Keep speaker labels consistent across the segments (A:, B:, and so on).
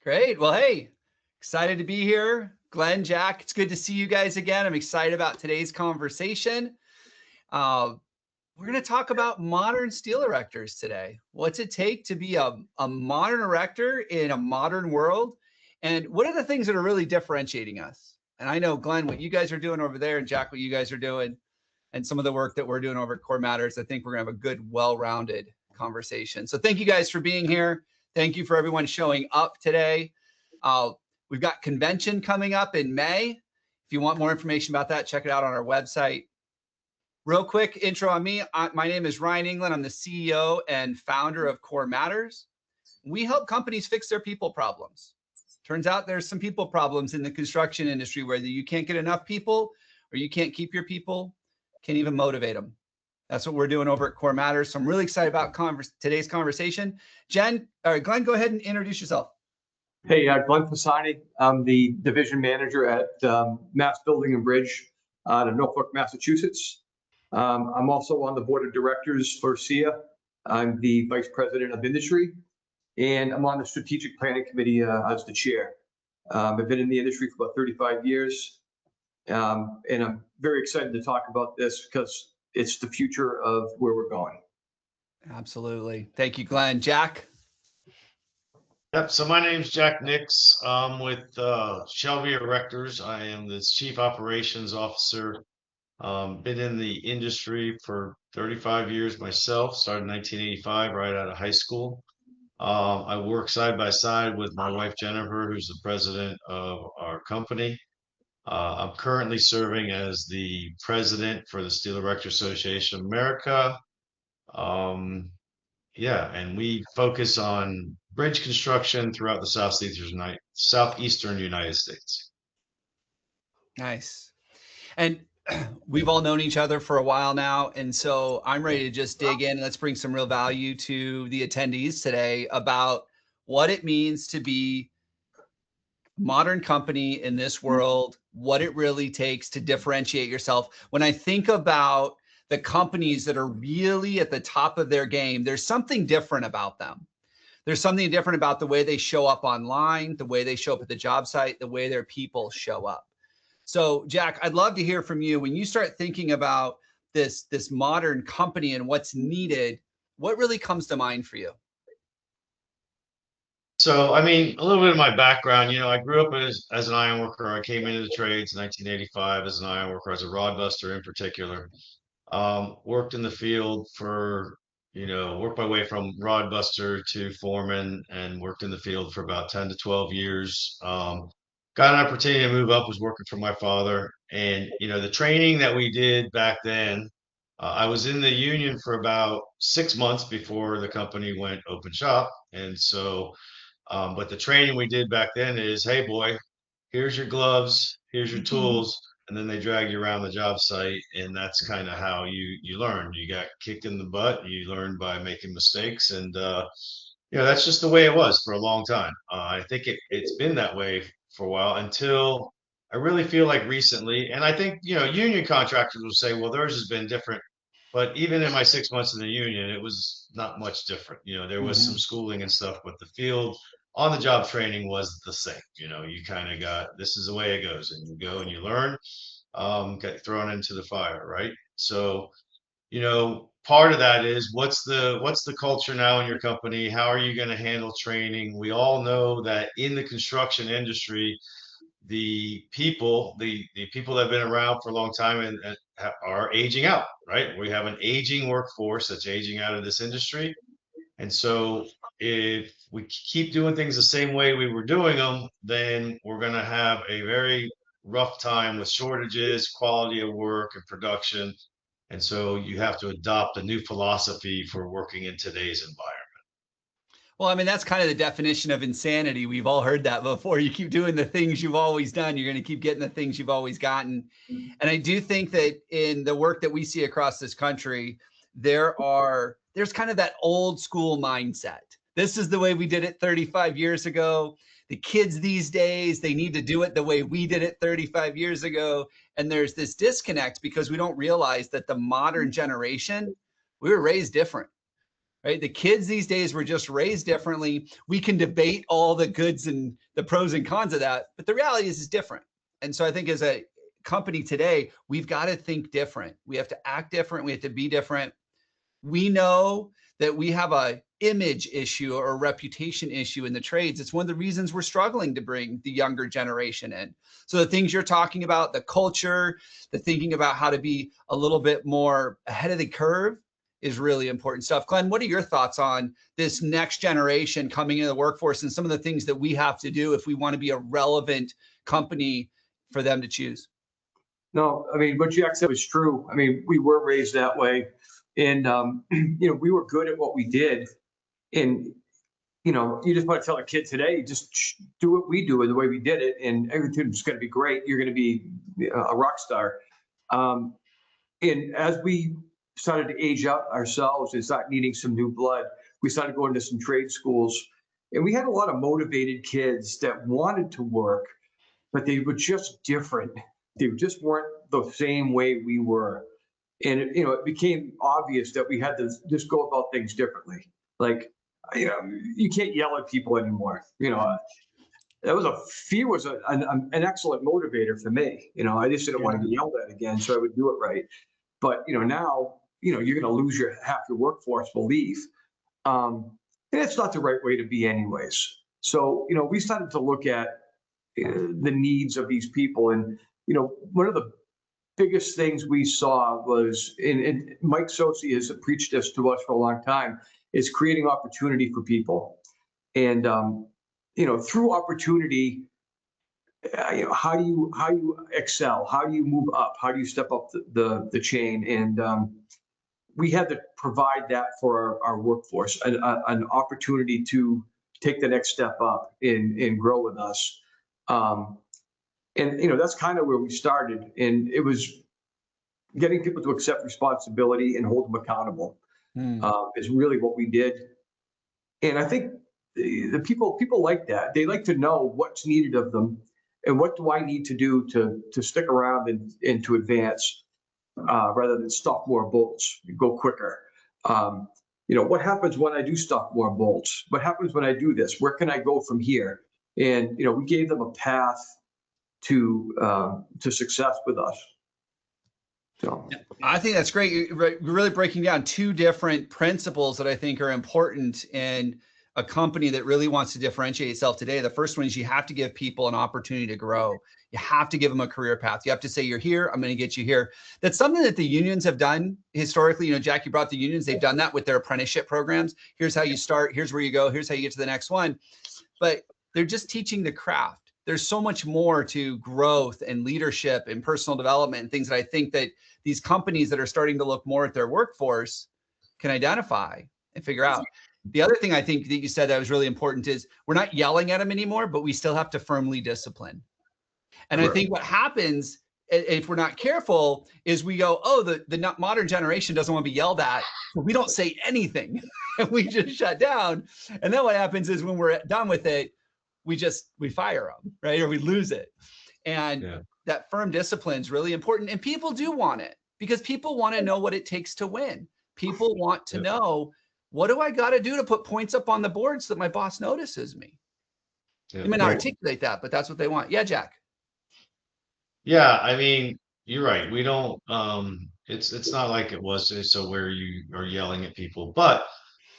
A: Great. Well, hey, excited to be here. Glenn, Jack, it's good to see you guys again. I'm excited about today's conversation. Uh, we're going to talk about modern steel erectors today. What's it take to be a modern erector in a modern world? And what are the things that are really differentiating us? And I know, Glenn, what you guys are doing over there, and Jack, what you guys are doing, and some of the work that we're doing over at Core Matters, I think we're going to have a good, well-rounded conversation. So thank you guys for being here. Thank you for everyone showing up today. We've got convention coming up in May. If you want more information about that, check it out on our website. Real quick intro on me. My name is Ryan Englin. I'm the CEO and founder of Core Matters. We help companies fix their people problems. Turns out there's some people problems in the construction industry where you can't get enough people or you can't keep your people, can't even motivate them. That's what we're doing over at Core Matters. So I'm really excited about today's conversation. Glenn, go ahead and introduce yourself.
B: Hey, Glen Pisani. I'm the division manager at Mass Building and Bridge out of Norfolk, Massachusetts. I'm also on the board of directors for SEAA. I'm the vice president of industry, and I'm on the strategic planning committee as the chair. I've been in the industry for about 35 years, and I'm very excited to talk about this because it's the future of where we're going.
A: Absolutely. Thank you, Glenn. Jack?
C: Yep. So my name's Jack Nix. I'm with Shelby Erectors. I am the chief operations officer. Been in the industry for 35 years myself. Started in 1985, right out of high school. I work side by side with my wife Jennifer, who's the president of our company. I'm currently serving as the president for the Steel Erector Association of America. Yeah, and we focus on bridge construction throughout the southeastern United States.
A: Nice. And we've all known each other for a while now. And so I'm ready to just dig in. Let's bring some real value to the attendees today about what it means to be a modern company in this world, what it really takes to differentiate yourself. When I think about the companies that are really at the top of their game, there's something different about them. There's something different about the way they show up online, the way they show up at the job site, the way their people show up. So, Jack, I'd love to hear from you. When you start thinking about this modern company and what's needed, what really comes to mind for you?
C: So, I mean, a little bit of my background, I grew up as an iron worker. I came into the trades in 1985 as an iron worker, as a rod buster in particular. Worked in the field worked my way from rod buster to foreman and worked in the field for about 10 to 12 years. Got an opportunity to move up, was working for my father. And, the training that we did back then, I was in the union for about 6 months before the company went open shop. And so, but the training we did back then is, hey, boy, here's your gloves, here's your tools. And then they drag you around the job site, and that's kind of how you learn. You got kicked in the butt. You learn by making mistakes, and that's just the way it was for a long time. I think it's been that way for a while until I really feel like recently, and I think union contractors will say, well, theirs has been different. But even in my 6 months in the union, it was not much different. There was some schooling and stuff, but the field on the job training was the same. You kind of got, this is the way it goes, and you go and you learn, get thrown into the fire, right? So, part of that is what's the culture now in your company? How are you going to handle training? We all know that in the construction industry, the people that have been around for a long time and are aging out, right? We have an aging workforce that's aging out of this industry. And so if we keep doing things the same way we were doing them, then we're going to have a very rough time with shortages, quality of work, and production. And so you have to adopt a new philosophy for working in today's environment.
A: Well, I mean, that's kind of the definition of insanity. We've all heard that before. You keep doing the things you've always done, you're going to keep getting the things you've always gotten. And I do think that in the work that we see across this country, there's kind of that old school mindset. This is the way we did it 35 years ago. The kids these days, they need to do it the way we did it 35 years ago. And there's this disconnect because we don't realize that the modern generation, we were raised different. right? The kids these days were just raised differently. We can debate all the goods and the pros and cons of that, but the reality is it's different. And so I think as a company today, we've got to think different. We have to act different. We have to be different. We know that we have a image issue or a reputation issue in the trades. It's one of the reasons we're struggling to bring the younger generation in. So the things you're talking about, the culture, the thinking about how to be a little bit more ahead of the curve is really important stuff. Glenn, what are your thoughts on this next generation coming into the workforce and some of the things that we have to do if we want to be a relevant company for them to choose?
B: No, I mean, what Jack said was true. I mean, we were raised that way. And, we were good at what we did. And, you just want to tell a kid today, just do what we do and the way we did it, and everything's going to be great. You're going to be a rock star. And as we started to age up ourselves and start needing some new blood, we started going to some trade schools. And we had a lot of motivated kids that wanted to work, but they were just different. They just weren't the same way we were. And it became obvious that we had to just go about things differently. Like, you can't yell at people anymore. Fear was an excellent motivator for me. I just didn't want to get yelled at again, so I would do it right. But now, you're going to lose half your workforce will leave, and it's not the right way to be, anyways. So we started to look at the needs of these people, and one of the biggest things we saw was, and Mike Sosi has preached this to us for a long time, is creating opportunity for people. And, through opportunity, how do you excel? How do you move up? How do you step up the chain? And we had to provide that for our workforce, an opportunity to take the next step up and grow with us. And that's kind of where we started, and it was getting people to accept responsibility and hold them accountable. Is really what we did. And I think the people like that. They like to know what's needed of them and what do I need to do to stick around and to advance, rather than stuff more bolts, go quicker. What happens when I do stuff more bolts? What happens when I do this? Where can I go from here? And we gave them a path to success with us. So
A: I think that's great. You're really breaking down two different principles that I think are important in a company that really wants to differentiate itself today. The first one is you have to give people an opportunity to grow. You have to give them a career path. You have to say, you're here, I'm going to get you here. That's something that the unions have done historically. Jackie brought the unions. They've done that with their apprenticeship programs. Here's how you start. Here's where you go. Here's how you get to the next one. But they're just teaching the craft. There's so much more to growth and leadership and personal development and things that I think that these companies that are starting to look more at their workforce can identify and figure out. The other thing I think that you said that was really important is we're not yelling at them anymore, but we still have to firmly discipline. And I think what happens if we're not careful is we go, oh, the modern generation doesn't want to be yelled at. So we don't say anything and we just shut down. And then what happens is when we're done with it, we fire them, right? Or we lose it. And that firm discipline is really important. And people do want it because people want to know what it takes to win. People want to know, what do I got to do to put points up on the board so that my boss notices me? You may not articulate that, but that's what they want. Yeah, Jack.
C: Yeah, I mean, you're right. We don't, it's not like it was so where you are yelling at people, but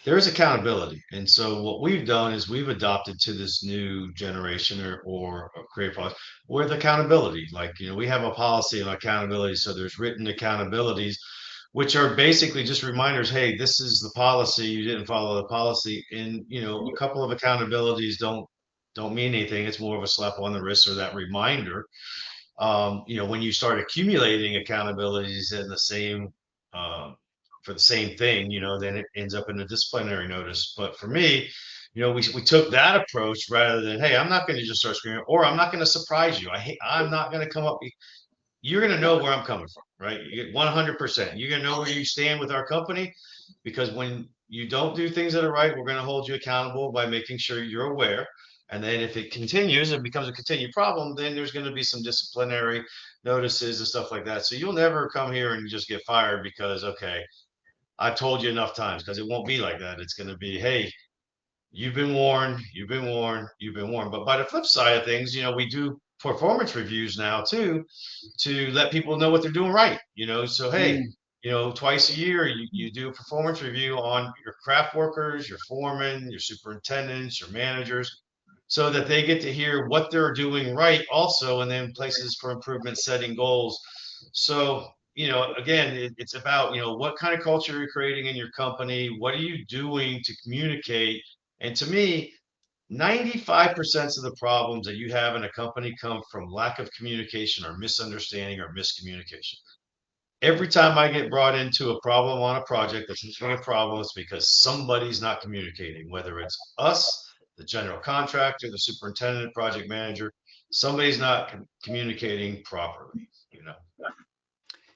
C: there is accountability. And so what we've done is we've adopted to this new generation or create policy with accountability. Like, we have a policy on accountability. So there's written accountabilities, which are basically just reminders. Hey, this is the policy. You didn't follow the policy. And, a couple of accountabilities don't mean anything. It's more of a slap on the wrist or that reminder. When you start accumulating accountabilities in the same, for the same thing, then it ends up in a disciplinary notice. But for me, we took that approach rather than, hey, I'm not going to just start screaming, or I'm not going to surprise you. I'm not going to come up. You're going to know where I'm coming from, right? 100%. You're going to know where you stand with our company, because when you don't do things that are right, we're going to hold you accountable by making sure you're aware. And then if it continues and becomes a continued problem, then there's going to be some disciplinary notices and stuff like that. So you'll never come here and just get fired because, okay, I've told you enough times, because it won't be like that. It's going to be, hey, you've been warned, you've been warned, you've been warned. But by the flip side of things, we do performance reviews now too, to let people know what they're doing right. So hey,
A: Mm.
C: twice a year you do a performance review on your craft workers, your foremen, your superintendents, your managers, so that they get to hear what they're doing right also, and then places for improvement, setting goals. So again, it's about what kind of culture you're creating in your company, what are you doing to communicate. And to me, 95% of the problems that you have in a company come from lack of communication or misunderstanding or miscommunication. Every time I get brought into a problem on a project that's not a problem, it's because somebody's not communicating, whether it's us, the general contractor, the superintendent, project manager, somebody's not communicating properly.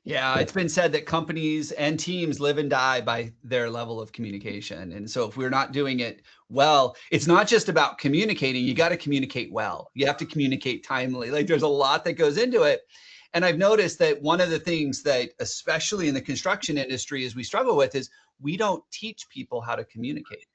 A: Yeah, it's been said that companies and teams live and die by their level of communication. And so if we're not doing it well, it's not just about communicating. You got to communicate well. You have to communicate timely. Like there's a lot that goes into it. And I've noticed that one of the things that, especially in the construction industry, is we struggle with is we don't teach people how to communicate.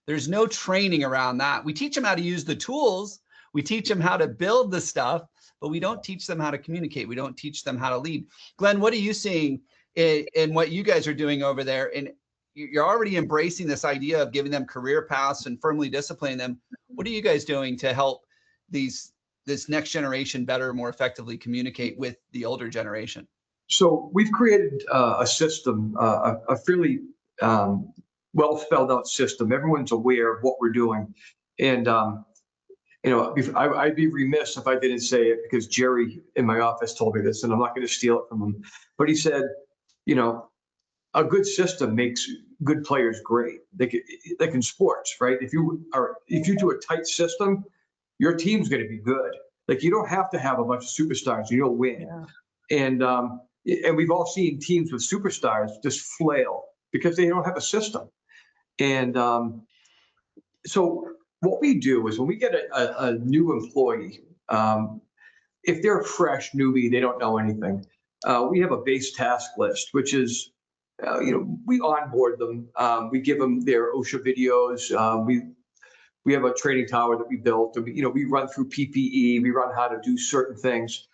A: There's no training around that. We teach them how to use the tools. We teach them how to build the stuff, but we don't teach them how to communicate. We don't teach them how to lead. Glen, what are you seeing in what you guys are doing over there? And you're already embracing this idea of giving them career paths and firmly disciplining them. What are you guys doing to help this next generation better, more effectively communicate with the older generation?
B: So we've created a system, a fairly well spelled out system. Everyone's aware of what we're doing. And, I'd be remiss if I didn't say it, because Jerry in my office told me this, and I'm not going to steal it from him. But he said, a good system makes good players great. Like in sports, right? If you do a tight system, your team's going to be good. Like you don't have to have a bunch of superstars, you'll win. Yeah. And we've all seen teams with superstars just flail because they don't have a system. And so what we do is when we get a new employee, if they're a fresh newbie, they don't know anything, we have a base task list, which is, we onboard them. We give them their OSHA videos. We have a training tower that we built. We run through PPE. We run how to do certain things.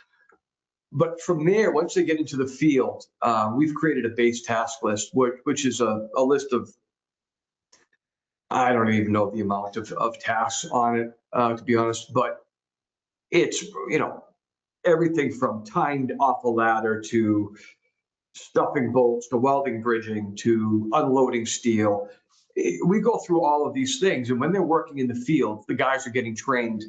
B: But from there, once they get into the field, we've created a base task list, which is a list of, I don't even know the amount of tasks on it, to be honest, but it's, everything from tying off a ladder to stuffing bolts to welding bridging to unloading steel. We go through all of these things. And when they're working in the field, the guys are getting trained.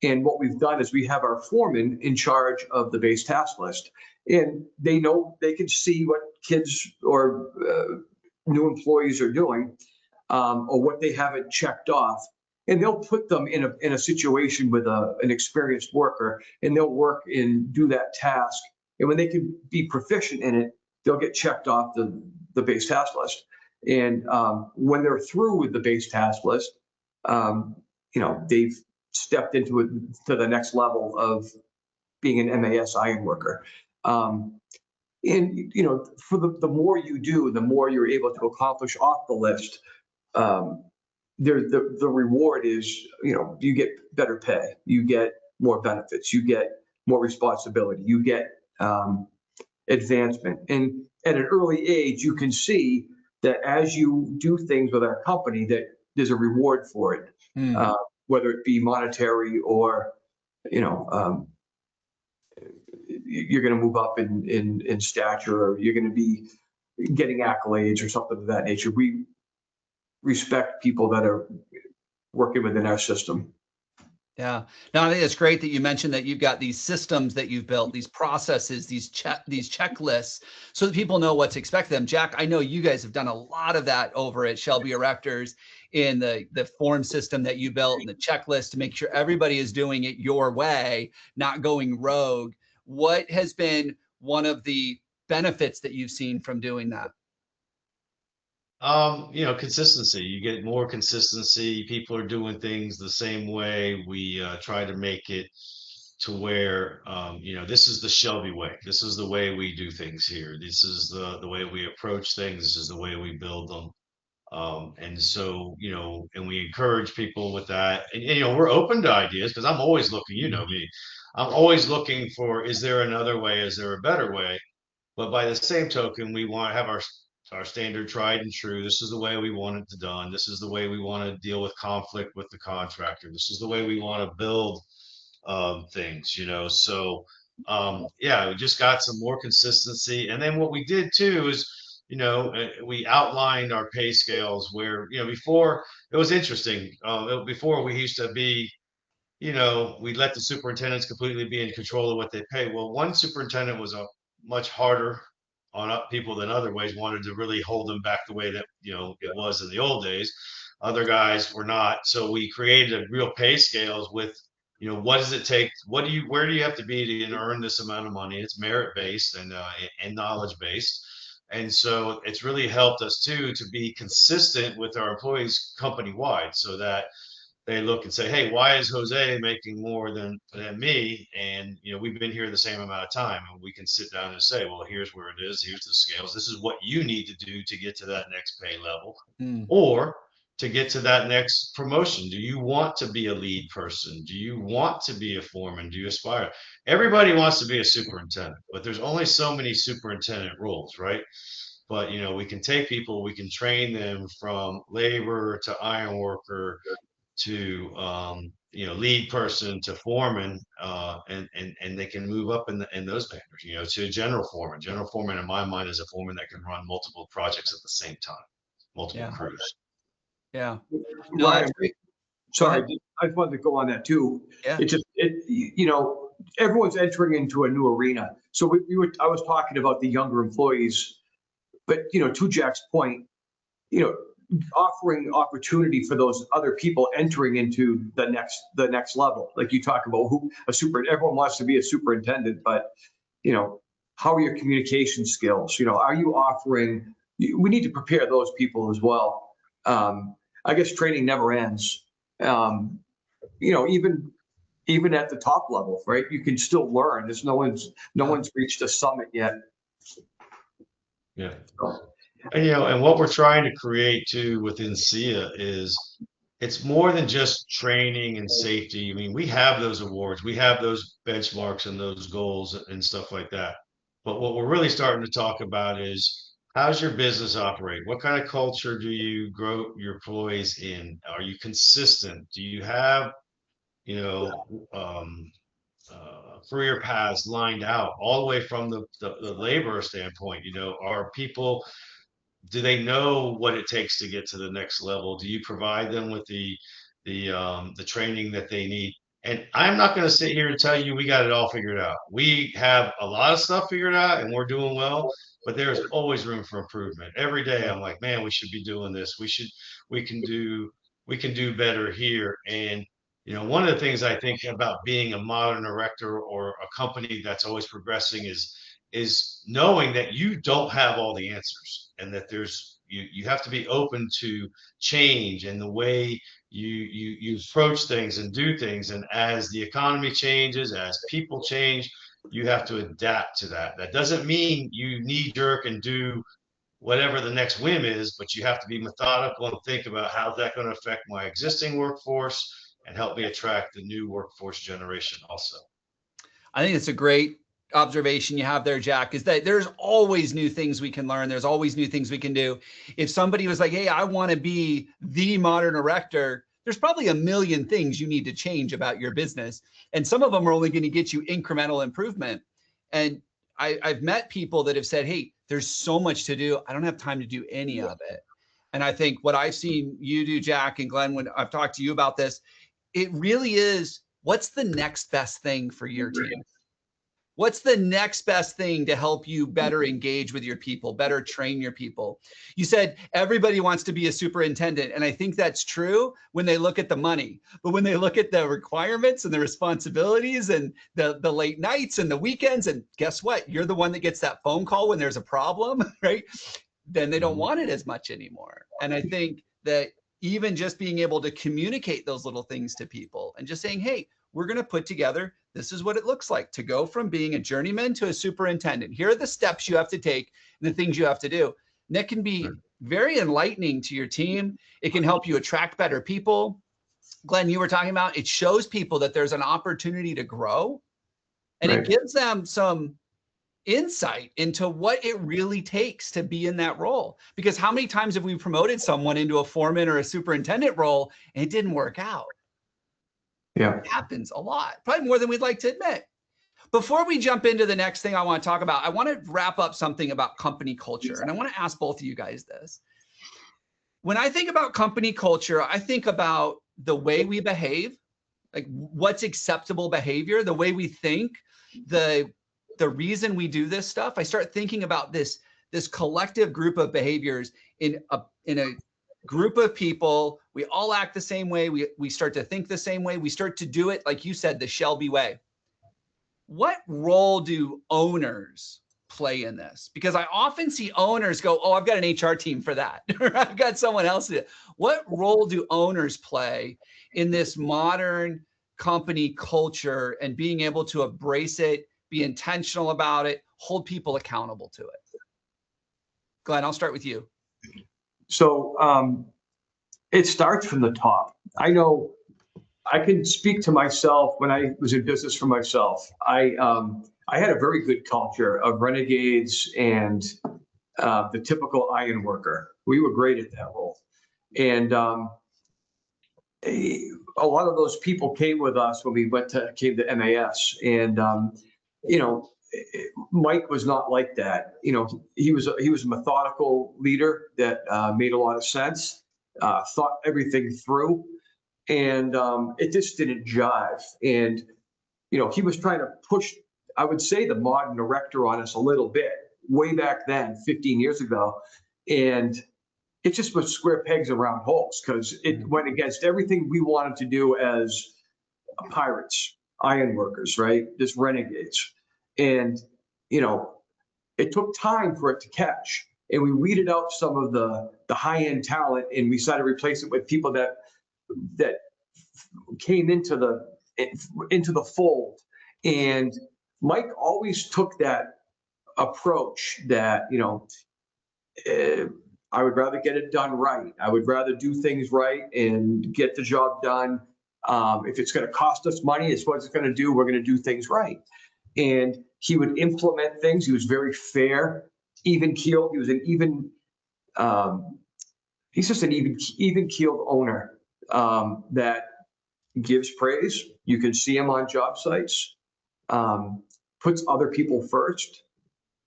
B: And what we've done is we have our foreman in charge of the base task list. And they can see what kids or new employees are doing, or what they haven't checked off. And they'll put them in a situation with an experienced worker, and they'll work and do that task. And when they can be proficient in it, they'll get checked off the base task list. And when they're through with the base task list, they've stepped into it to the next level of being an MAS iron worker. And for the more you do, the more you're able to accomplish off the list. The reward is, you get better pay, you get more benefits, you get more responsibility, you get advancement. And at an early age, you can see that as you do things with our company, that there's a reward for it, whether it be monetary or, you're going to move up in stature, or you're going to be getting accolades or something of that nature. We respect people that are working within our system.
A: Yeah. Now, I think it's great that you mentioned that you've got these systems that you've built, these processes, these checklists, so that people know what to expect of them. Jack, I know you guys have done a lot of that over at Shelby Erectors in the form system that you built and the checklist to make sure everybody is doing it your way, not going rogue. What has been one of the benefits that you've seen from doing that?
C: Consistency. You get more consistency. People are doing things the same way. We try to make it to where, this is the Shelby way. This is the way we do things here. This is the way we approach things. This is the way we build them. And so, and we encourage people with that. And, we're open to ideas because I'm always looking, me, I'm always looking for, is there another way? Is there a better way? But by the same token, we want to have our standard tried and true. This is the way we want it done. This is the way we want to deal with conflict with the contractor. This is the way we want to build things, So, yeah, we just got some more consistency. And then what we did too is, we outlined our pay scales where, before it was interesting. Before we used to be, we let the superintendents completely be in control of what they pay. Well, one superintendent was a much harder on people than other ways, wanted to really hold them back the way that, it was in the old days. Other guys were not. So we created a real pay scales with, what does it take? Where do you have to be to earn this amount of money? It's merit based and knowledge based. And so it's really helped us too, to be consistent with our employees company wide so that they look and say, hey, why is Jose making more than me? And, we've been here the same amount of time, and we can sit down and say, well, here's where it is. Here's the scales. This is what you need to do to get to that next pay level or to get to that next promotion. Do you want to be a lead person? Do you want to be a foreman? Do you aspire? Everybody wants to be a superintendent, but there's only so many superintendent roles, right? But, we can take people, we can train them from labor to iron worker to lead person to foreman, and they can move up in those banners, to general foreman. General foreman, in my mind, is a foreman that can run multiple projects at the same time, multiple crews.
A: Yeah. No,
B: Ryan,
A: that's great.
B: sorry, I just wanted to go on that too.
A: Yeah.
B: Everyone's entering into a new arena. So I was talking about the younger employees, but to Jack's point, offering opportunity for those other people entering into the next level. Like you talk about everyone wants to be a superintendent, but how are your communication skills? Are you offering, we need to prepare those people as well. I guess training never ends. Even at the top level, right? You can still learn. There's no one's reached a summit yet.
C: Yeah. And what we're trying to create too within SEAA is it's more than just training and safety. I mean, we have those awards, we have those benchmarks and those goals and stuff like that. But what we're really starting to talk about is how's your business operate? What kind of culture do you grow your employees in? Are you consistent? Do you have, career paths lined out all the way from the labor standpoint? Are people, do they know what it takes to get to the next level? Do you provide them with the training that they need? And I'm not going to sit here and tell you we got it all figured out. We have a lot of stuff figured out and we're doing well, but there's always room for improvement. Every day I'm like, man, we should be doing this. We can do better here. And one of the things I think about being a modern erector or a company that's always progressing is knowing that you don't have all the answers and that you have to be open to change and the way you approach things and do things. And as the economy changes, as people change, you have to adapt to that. That doesn't mean you knee jerk and do whatever the next whim is, but you have to be methodical and think about how's that going to affect my existing workforce and help me attract the new workforce generation also.
A: I think it's a great observation you have there, Jack, is that there's always new things we can learn. There's always new things we can do. If somebody was like, hey, I want to be the modern erector, there's probably a million things you need to change about your business. And some of them are only going to get you incremental improvement. And I've met people that have said, hey, there's so much to do. I don't have time to do any of it. And I think what I've seen you do, Jack and Glenn, when I've talked to you about this, it really is, what's the next best thing for your team? What's the next best thing to help you better engage with your people, better train your people? You said everybody wants to be a superintendent, and I think that's true when they look at the money. But when they look at the requirements and the responsibilities and the late nights and the weekends, and guess what? You're the one that gets that phone call when there's a problem, right? Then they don't want it as much anymore. And I think that even just being able to communicate those little things to people and just saying, hey, we're going to put together, this is what it looks like to go from being a journeyman to a superintendent. Here are the steps you have to take and the things you have to do. And that can be very enlightening to your team. It can help you attract better people. Glenn, you were talking about, it shows people that there's an opportunity to grow, and it gives them some insight into what it really takes to be in that role. Because how many times have we promoted someone into a foreman or a superintendent role and it didn't work out?
B: Yeah.
A: It happens a lot, probably more than we'd like to admit. Before we jump into the next thing I want to talk about, I want to wrap up something about company culture. And I want to ask both of you guys this. When I think about company culture, I think about the way we behave, like what's acceptable behavior, the way we think, the reason we do this stuff. I start thinking about this collective group of behaviors in a group of people. We all act the same way. We start to think the same way. We start to do it, like you said, the Shelby way. What role do owners play in this? Because I often see owners go, oh, I've got an HR team for that, or I've got someone else to do it. What role do owners play in this modern company culture and being able to embrace it, be intentional about it, hold people accountable to it? Glenn, I'll start with you.
B: So it starts from the top. I know I can speak to myself when I was in business for myself. I had a very good culture of renegades and the typical iron worker. We were great at that role. And a lot of those people came with us when we came to MAS. And, Mike was not like that. He was a methodical leader that made a lot of sense, thought everything through. And it just didn't jive. And, he was trying to push, I would say, the modern erector on us a little bit way back then, 15 years ago. And it just was square pegs around holes because it went against everything we wanted to do as pirates, iron workers, right? Just renegades. And, it took time for it to catch. And we weeded out some of the high-end talent, and we started to replace it with people that came into the fold. And Mike always took that approach that, I would rather get it done right. I would rather do things right and get the job done. If it's going to cost us money, it's what it's going to do. We're going to do things right. And he would implement things. He was very fair, even keeled. He was he's just an even keeled owner that gives praise. You can see him on job sites, puts other people first.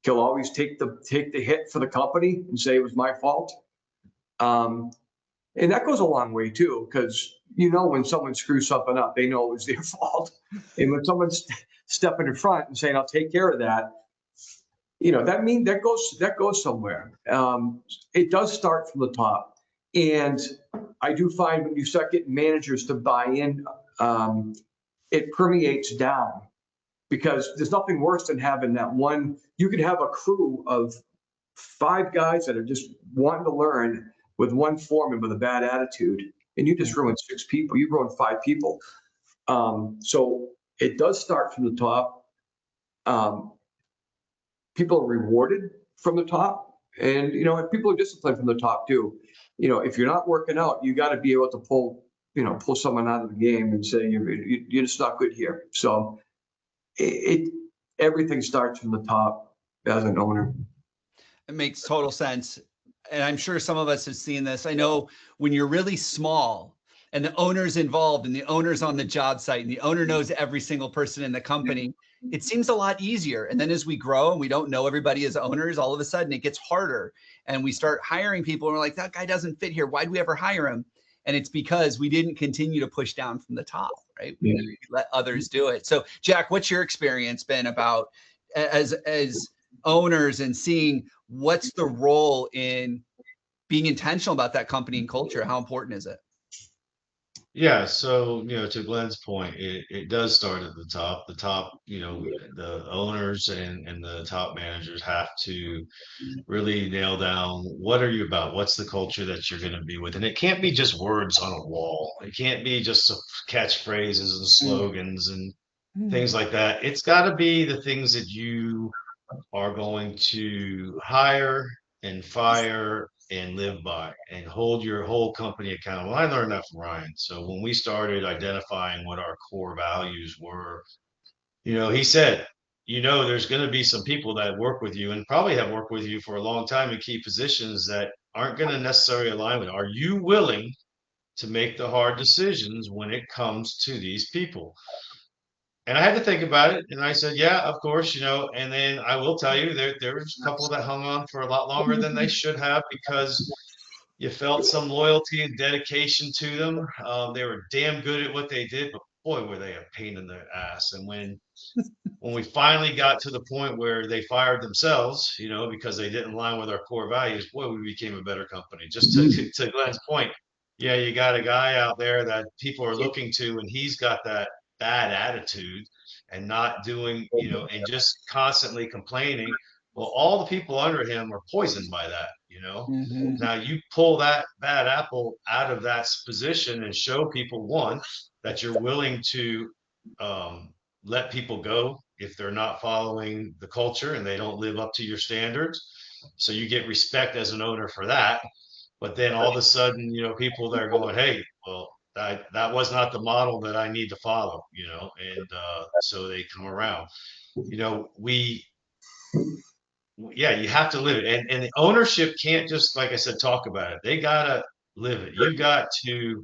B: He'll always take the hit for the company and say it was my fault. And that goes a long way too, because when someone screws something up, they know it was their fault. And when someone's stepping in front and saying, I'll take care of that, that goes somewhere. It does start from the top. And I do find when you start getting managers to buy in, it permeates down, because there's nothing worse than having that one. You could have a crew of 5 guys that are just wanting to learn with one foreman with a bad attitude, and you just ruined 6 people. You ruined 5 people. So it does start from the top. People are rewarded from the top, and and people are disciplined from the top too. If you're not working out, you got to be able to pull someone out of the game and say you're just not good here. So everything starts from the top as an owner.
A: It makes total sense. And I'm sure some of us have seen this. I know when you're really small and the owner's involved and the owner's on the job site and the owner knows every single person in the company, it seems a lot easier. And then as we grow and we don't know everybody as owners, all of a sudden it gets harder. And we start hiring people and we're like, that guy doesn't fit here. Why'd we ever hire him? And it's because we didn't continue to push down from the top, right? We let others do it. So Jack, what's your experience been about as owners and seeing what's the role in being intentional about that company and culture? How important is it?
C: Yeah, so to Glenn's point, it does start at the top. The top, the owners and the top managers have to really nail down what are you about? What's the culture that you're going to be with? And it can't be just words on a wall. It can't be just catchphrases and slogans and things like that. It's got to be the things that you are going to hire and fire and live by and hold your whole company accountable. I learned that from Ryan. So when we started identifying what our core values were, he said, there's going to be some people that work with you and probably have worked with you for a long time in key positions that aren't going to necessarily align with. Are you willing to make the hard decisions when it comes to these people? And I had to think about it, and I said, "Yeah, of course, And then I will tell you, there's a couple that hung on for a lot longer than they should have because you felt some loyalty and dedication to them. They were damn good at what they did, but boy, were they a pain in the ass. And when we finally got to the point where they fired themselves, because they didn't align with our core values, boy, we became a better company. Just to Glenn's point, yeah, you got a guy out there that people are looking to, and he's got that bad attitude and not doing, and just constantly complaining. Well, all the people under him are poisoned by that.
A: Mhm.
C: Now you pull that bad apple out of that position and show people, one, that you're willing to let people go if they're not following the culture and they don't live up to your standards. So you get respect as an owner for that. But then all of a sudden, people that are going, hey, well, that was not the model that I need to follow, and so they come around. We yeah, you have to live it. And the ownership can't just, like I said, talk about it. They gotta live it. You got to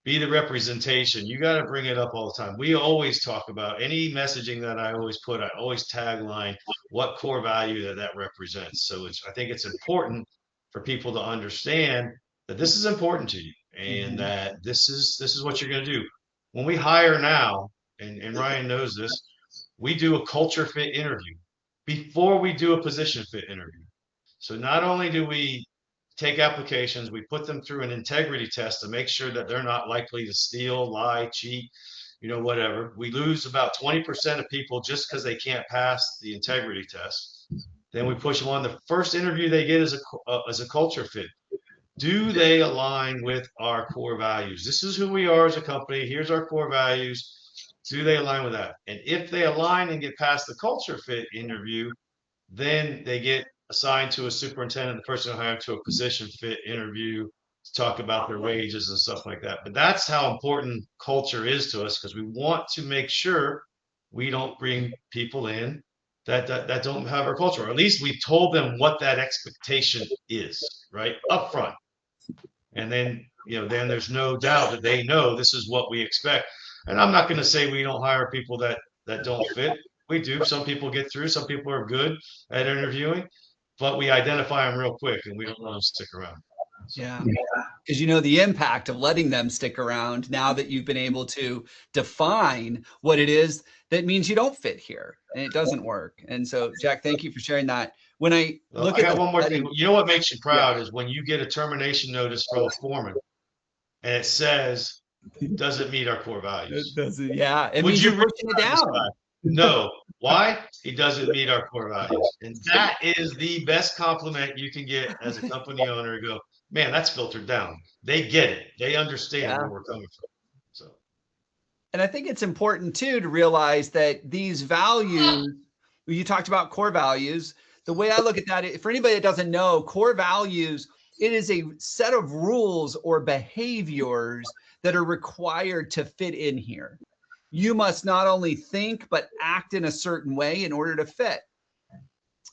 C: be the representation. You got to bring it up all the time. We always talk about any messaging that I always put, I always tagline what core value that represents. So I think it's important for people to understand that this is important to you and that this is what you're going to do. When we hire now, and Ryan knows this, we do a culture fit interview before we do a position fit interview. So not only do we take applications, we put them through an integrity test to make sure that they're not likely to steal, lie, cheat, whatever. We lose about 20% of people just because they can't pass the integrity test. Then we push them on. The first interview they get as a culture fit. Do they align with our core values? This is who we are as a company. Here's our core values. Do they align with that? And if they align and get past the culture fit interview, then they get assigned to a superintendent, the person hired to a position fit interview to talk about their wages and stuff like that. But that's how important culture is to us because we want to make sure we don't bring people in that don't have our culture, or at least we've told them what that expectation is, right? Up front. And then, then there's no doubt that they know this is what we expect. And I'm not going to say we don't hire people that don't fit. We do. Some people get through. Some people are good at interviewing, but we identify them real quick and we don't want them to stick around. So.
A: Yeah, because the impact of letting them stick around now that you've been able to define what it is that means you don't fit here and it doesn't work. And so, Jack, thank you for sharing that. When I look
C: I got one more thing. You know what makes you proud is when you get a termination notice from a foreman and it says doesn't meet our core values.
A: It doesn't, yeah, it
C: Would
A: means
C: you
A: you're pushing it down.
C: No. Why? He doesn't meet our core values. And that is the best compliment you can get as a company owner. Go, man, that's filtered down. They get it. They understand where we're coming from. So,
A: and I think it's important too to realize that these values, you talked about core values. The way I look at that, for anybody that doesn't know, core values, it is a set of rules or behaviors that are required to fit in here. You must not only think, but act in a certain way in order to fit.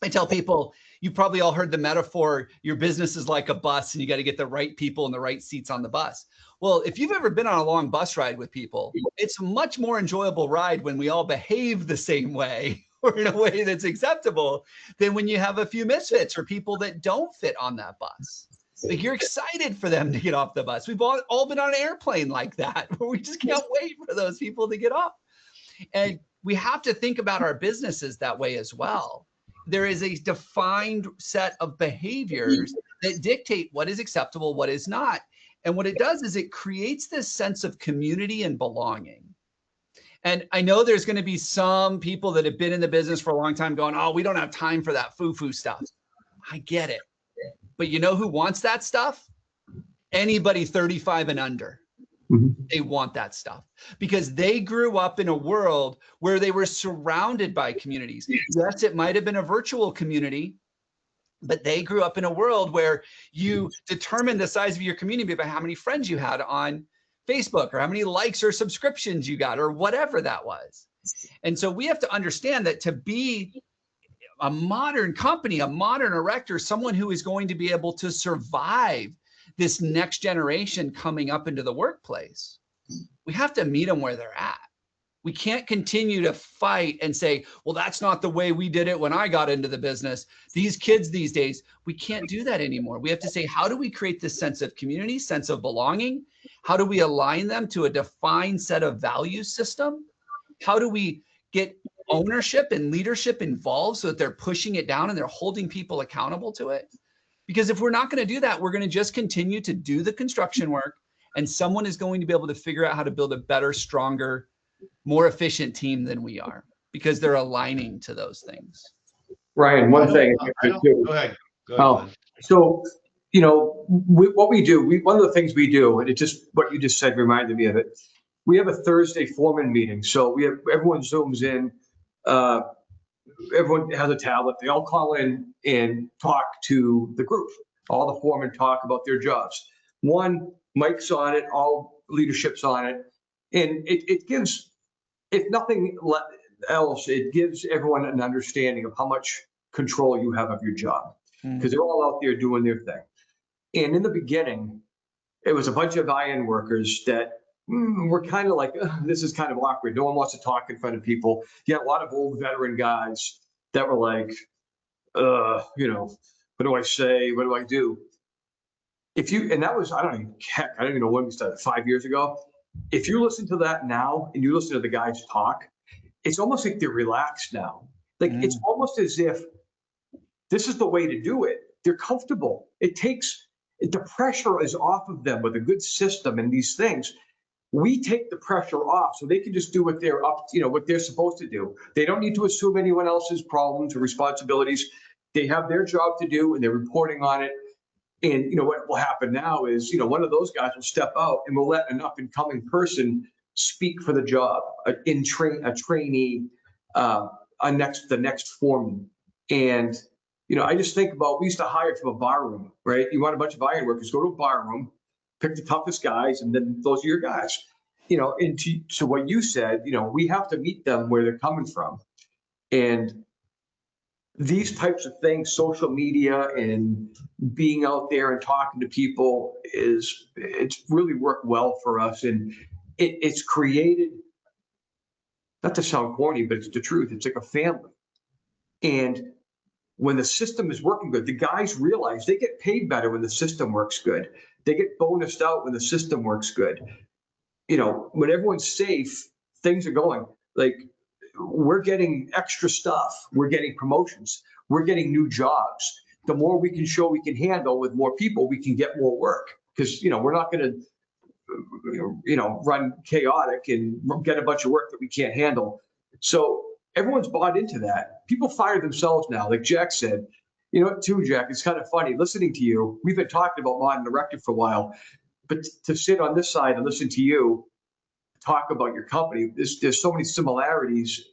A: I tell people, you probably all heard the metaphor, your business is like a bus and you got to get the right people in the right seats on the bus. Well, if you've ever been on a long bus ride with people, it's a much more enjoyable ride when we all behave the same way or in a way that's acceptable than when you have a few misfits or people that don't fit on that bus. Like you're excited for them to get off the bus. We've all been on an airplane like that, where we just can't wait for those people to get off. And we have to think about our businesses that way as well. There is a defined set of behaviors that dictate what is acceptable, what is not. And what it does is it creates this sense of community and belonging. And I know there's going to be some people that have been in the business for a long time going, oh, we don't have time for that foo-foo stuff. I get it. But you know who wants that stuff? Anybody 35 and under. They want that stuff because they grew up in a world where they were surrounded by communities. Yes, it might have been a virtual community, but they grew up in a world where you determined the size of your community by how many friends you had on Facebook or how many likes or subscriptions you got or whatever that was. And so we have to understand that to be a modern company, a modern erector, someone who is going to be able to survive this next generation coming up into the workplace, we have to meet them where they're at. We can't continue to fight and say, well, that's not the way we did it when I got into the business. These kids these days, we can't do that anymore. We have to say, how do we create this sense of community, sense of belonging? How do we align them to a defined set of value system? How do we get ownership and leadership involved so that they're pushing it down and they're holding people accountable to it? Because if we're not going to do that, we're going to just continue to do the construction work, and someone is going to be able to figure out how to build a better, stronger, more efficient team than we are because they're aligning to those things.
B: Ryan, one thing.
C: Go ahead.
B: So, you know, what we do, one of the things we do, and it just, what you just said reminded me of it. We have a Thursday foreman meeting. So everyone Zooms in, everyone has a tablet. They all call in and talk to the group. All the foremen talk about their jobs. One, Mike's on it, all leadership's on it. And it gives, if nothing else, it gives everyone an understanding of how much control you have of your job, because they're all out there doing their thing. And in the beginning, it was a bunch of iron workers that were kind of like, this is kind of awkward. No one wants to talk in front of people. You had a lot of old veteran guys that were like, you know, what do I say? What do I do? And that was, I don't even know when we started, 5 years ago. If you listen to that now and you listen to the guys talk, it's almost like they're relaxed now. Like it's almost as if this is the way to do it. They're comfortable. The pressure is off of them with a good system and these things. We take the pressure off so they can just do what what they're supposed to do. They don't need to assume anyone else's problems or responsibilities. They have their job to do and they're reporting on it. And you know what will happen now is, you know, one of those guys will step out and we'll let an up and coming person speak for the job, a trainee, the next foreman. And you know, I just think about, we used to hire from a bar room, right? You want a bunch of iron workers, go to a bar room, pick the toughest guys, and then those are your guys. You know, and so what you said, you know, we have to meet them where they're coming from. And these types of things, social media and being out there and talking to people, it's really worked well for us. And it's created, not to sound corny, but it's the truth. It's like a family. And when the system is working good, the guys realize they get paid better when the system works good. They get bonused out when the system works good. You know, when everyone's safe, things are going. Like, we're getting extra stuff. We're getting promotions. We're getting new jobs. The more we can show we can handle with more people, we can get more work. Because, you know, we're not going to, you know, run chaotic and get a bunch of work that we can't handle. So everyone's bought into that. People fire themselves now, like Jack said. You know what, too, Jack? It's kind of funny listening to you. We've been talking about modern erector for a while, but to sit on this side and listen to you talk about your company, there's so many similarities.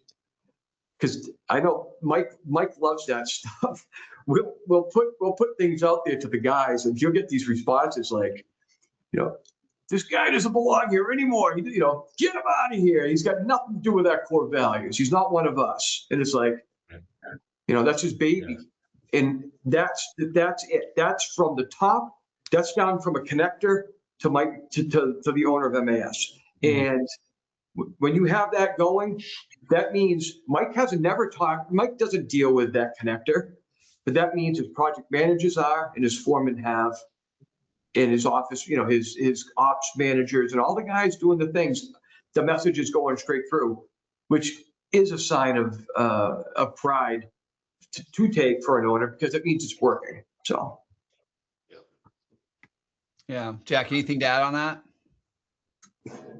B: Because I know Mike loves that stuff. We'll put things out there to the guys, and you'll get these responses like, you know, this guy doesn't belong here anymore. You know, get him out of here. He's got nothing to do with our core values. He's not one of us. And it's like, you know, that's his baby. And that's it. That's from the top. That's down from a connector to Mike to the owner of MAS. And when you have that going, that means Mike doesn't deal with that connector, but that means his project managers are, and his foremen have, in his office, you know, his ops managers and all the guys doing the things, the message is going straight through, which is a sign of pride to take for an owner, because it means it's working. So.
A: Yeah. Jack, anything to add on that?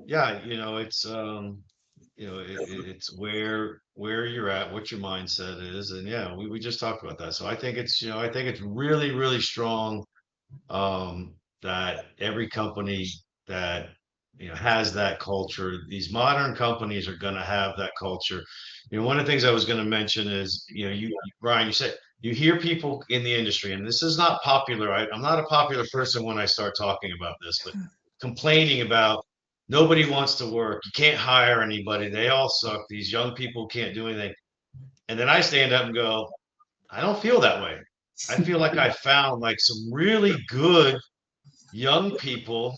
C: Yeah, it's where you're at, what your mindset is, and yeah, we just talked about that. So I think it's really, really strong, that every company that has that culture. These modern companies are going to have that culture. One of the things I was going to mention is, Brian, you said you hear people in the industry, and this is not popular. I'm not a popular person when I start talking about this, but complaining about nobody wants to work. You can't hire anybody. They all suck. These young people can't do anything. And then I stand up and go, I don't feel that way. I feel like I found like some really good young people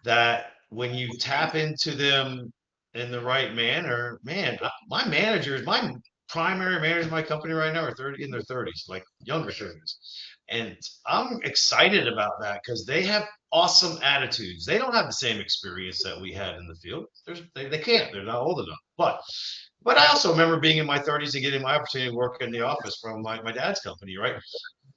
C: that when you tap into them in the right manner, man, my primary managers in my company right now are 30 in their 30s, like younger 30s. And I'm excited about that because they have awesome attitudes. They don't have the same experience that we had in the field. They can't. They're not old enough. But I also remember being in my 30s and getting my opportunity to work in the office from my dad's company, right?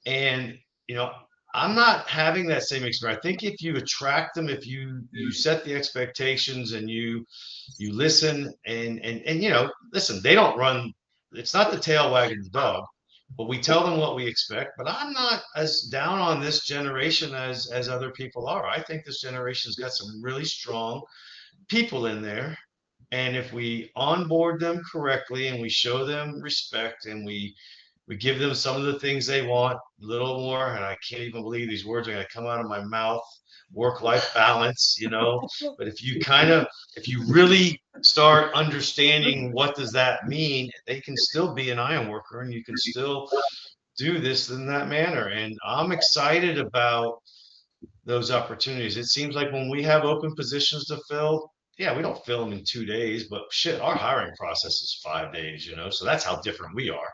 C: And you know, I'm not having that same experience. I think if you attract them, if you set the expectations and you listen and listen, they don't run. It's not the tail wagging the dog, but we tell them what we expect. But I'm not as down on this generation as other people are. I think this generation's got some really strong people in there. And if we onboard them correctly and we show them respect and we give them some of the things they want, a little more, and I can't even believe these words are going to come out of my mouth, work-life balance, but if you really start understanding what does that mean, they can still be an iron worker and you can still do this in that manner. And I'm excited about those opportunities. It seems like when we have open positions to fill, yeah, we don't fill them in 2 days, but shit, our hiring process is 5 days, so that's how different we are.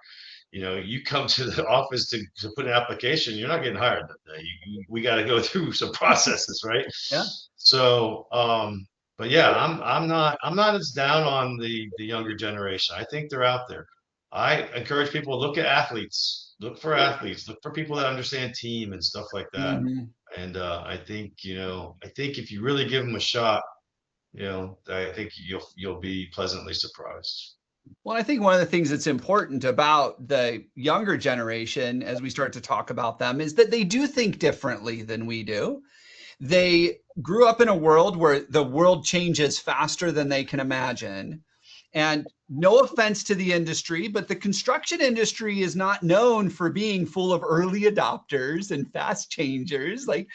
C: You come to the office to put an application, you're not getting hired that day. We got to go through some processes, right?
A: Yeah.
C: So, but yeah, I'm not as down on the younger generation. I think they're out there. I encourage people to look at athletes, look for athletes, look for people that understand team and stuff like that.
A: Mm-hmm.
C: And I think if you really give them a shot, I think you'll be pleasantly surprised.
A: Well, I think one of the things that's important about the younger generation as we start to talk about them is that they do think differently than we do. They grew up in a world where the world changes faster than they can imagine. And no offense to the industry, but the construction industry is not known for being full of early adopters and fast changers. Like,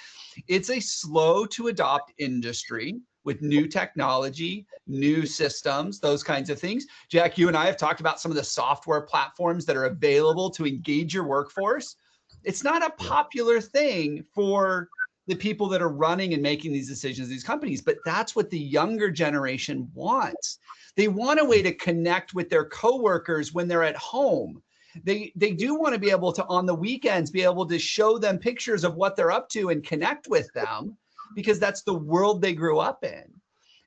A: it's a slow to adopt industry with new technology, new systems, those kinds of things. Jack, you and I have talked about some of the software platforms that are available to engage your workforce. It's not a popular thing for the people that are running and making these decisions, these companies, but that's what the younger generation wants. They want a way to connect with their coworkers when they're at home. They do want to be able to, on the weekends, be able to show them pictures of what they're up to and connect with them, because that's the world they grew up in.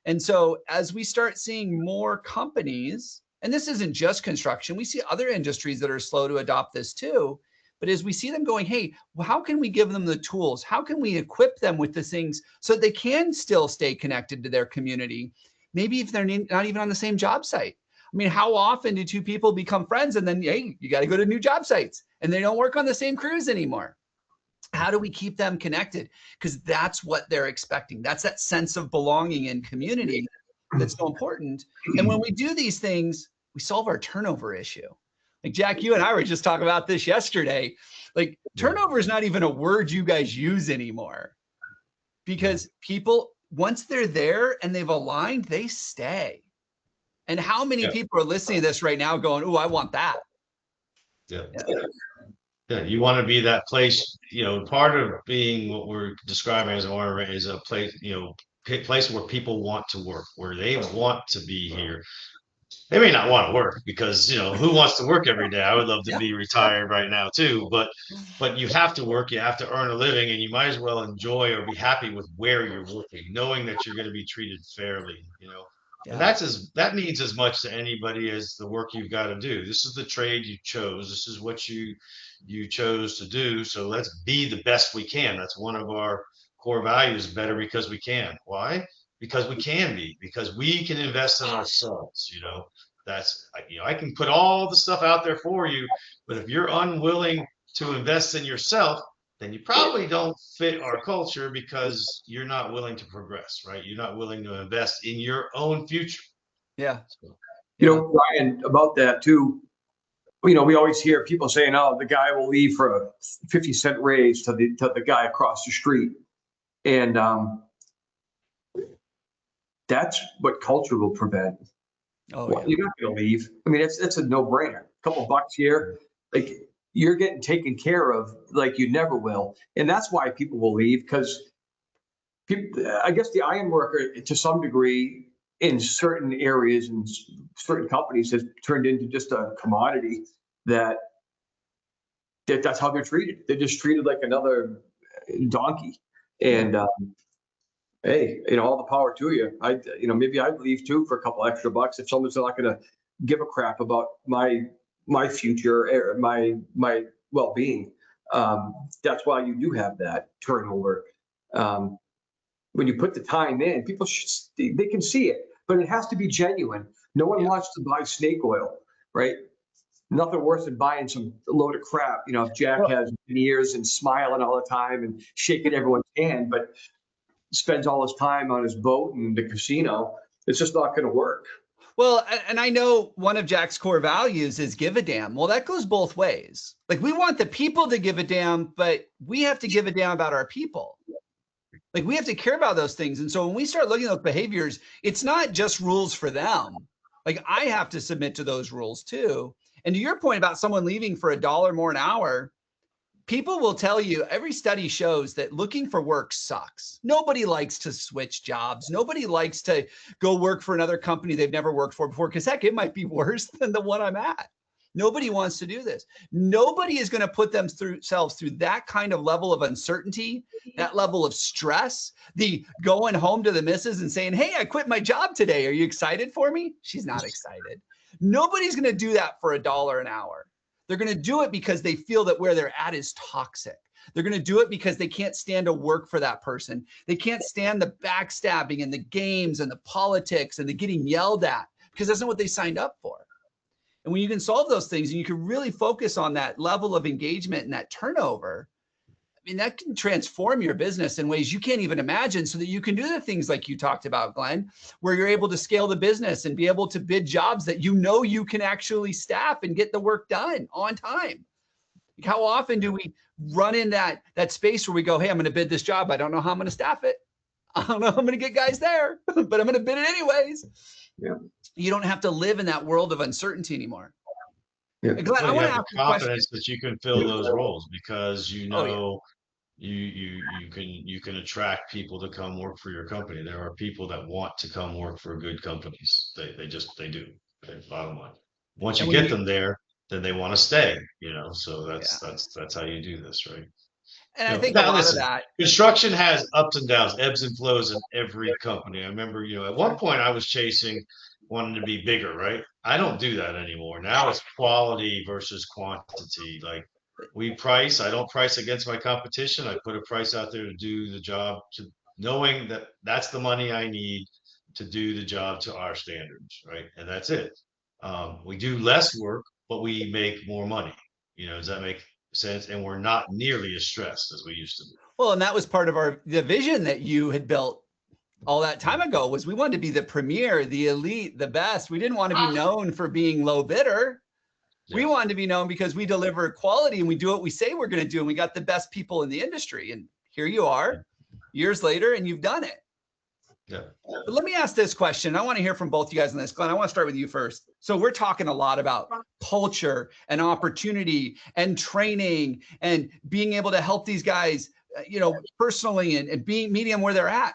A: And so as we start seeing more companies, and this isn't just construction, we see other industries that are slow to adopt this too. But as we see them going, hey, well, how can we give them the tools? How can we equip them with the things so that they can still stay connected to their community? Maybe if they're not even on the same job site. I mean, how often do two people become friends and then, hey, you got to go to new job sites and they don't work on the same crews anymore? How do we keep them connected? Because that's what they're expecting. That's that sense of belonging and community that's so important. And when we do these things, we solve our turnover issue. Like, Jack, you and I were just talking about this yesterday. Like, turnover is not even a word you guys use anymore, because people, once they're there and they've aligned, they stay. And how many people are listening to this right now going, oh, I want that?
C: Yeah. Yeah, you want to be that place, part of being what we're describing as is a place, place where people want to work, where they want to be here. They may not want to work because, who wants to work every day? I would love to be retired right now too, but you have to work, you have to earn a living, and you might as well enjoy or be happy with where you're working, knowing that you're going to be treated fairly, And that means as much to anybody as the work you've got to do. This is the trade you chose. This is what you chose to do. So let's be the best we can. That's one of our core values better because we can. Why? Because we can be, because we can invest in ourselves. That's, I can put all the stuff out there for you, but if you're unwilling to invest in yourself, then you probably don't fit our culture because you're not willing to progress, right? You're not willing to invest in your own future.
A: Yeah.
C: So,
B: Ryan, about that too, we always hear people saying, oh, the guy will leave for a 50-cent raise to the guy across the street. And that's what culture will prevent.
A: Oh, yeah.
B: You're not going to leave. I mean, it's a no-brainer. A couple bucks here, like you're getting taken care of like you never will. And that's why people will leave, because I guess the iron worker, to some degree, in certain areas and certain companies, has turned into just a commodity that's how they're treated. They're just treated like another donkey. And hey, all the power to you. Maybe I'd leave too for a couple extra bucks if someone's not going to give a crap about my future or my well-being. That's why you do have that turnover. When you put the time in, people they can see it, but it has to be genuine. No one wants to buy snake oil, right? Nothing worse than buying some load of crap. If Jack has veneers and smiling all the time and shaking everyone's hand, but spends all his time on his boat and the casino, it's just not going to work.
A: Well, and I know one of Jack's core values is give a damn. Well, that goes both ways. Like, we want the people to give a damn, but we have to give a damn about our people. Like, we have to care about those things. And so when we start looking at those behaviors, it's not just rules for them. Like, I have to submit to those rules too. And to your point about someone leaving for $1 more an hour, people will tell you, every study shows that looking for work sucks. Nobody likes to switch jobs. Nobody likes to go work for another company they've never worked for before, because heck, it might be worse than the one I'm at. Nobody wants to do this. Nobody is going to put themselves through that kind of level of uncertainty, that level of stress, the going home to the missus and saying, hey, I quit my job today. Are you excited for me? She's not excited. Nobody's going to do that for $1 an hour. They're going to do it because they feel that where they're at is toxic. They're going to do it because they can't stand to work for that person. They can't stand the backstabbing and the games and the politics and the getting yelled at, because that's not what they signed up for. And when you can solve those things and you can really focus on that level of engagement and that turnover, I mean, that can transform your business in ways you can't even imagine, so that you can do the things like you talked about, Glenn, where you're able to scale the business and be able to bid jobs that you can actually staff and get the work done on time. Like, how often do we run in that space where we go, hey, I'm going to bid this job. I don't know how I'm going to staff it. I don't know how I'm going to get guys there, but I'm going to bid it anyways.
B: Yeah.
A: You don't have to live in that world of uncertainty anymore.
B: Yeah.
A: Glenn, I want to ask you a question.
C: Confidence that you can fill those roles, because you can attract people to come work for your company. There are people that want to come work for good companies. They do. Bottom line. Once you get them there, then they want to stay. So that's how you do this, right?
A: And I think a lot of that.
C: Construction has ups and downs, ebbs and flows in every company. I remember, at one point I was wanting to be bigger, right? I don't do that anymore. Now it's quality versus quantity. Like, I don't price against my competition. I put a price out there to do the job, knowing that that's the money I need to do the job to our standards, right? And that's it. We do less work, but we make more money. Does that make sense? And we're not nearly as stressed as we used to be.
A: Well, and that was part of the vision that you had built all that time ago, was we wanted to be the premier, the elite, the best. We didn't want to be known for being low bidder. Yeah. We wanted to be known because we deliver quality and we do what we say we're going to do. And we got the best people in the industry. And here you are years later, and you've done it.
C: Yeah.
A: But let me ask this question. I want to hear from both you guys on this. Glenn, I want to start with you first. So we're talking a lot about culture and opportunity and training and being able to help these guys, personally and meeting them where they're at.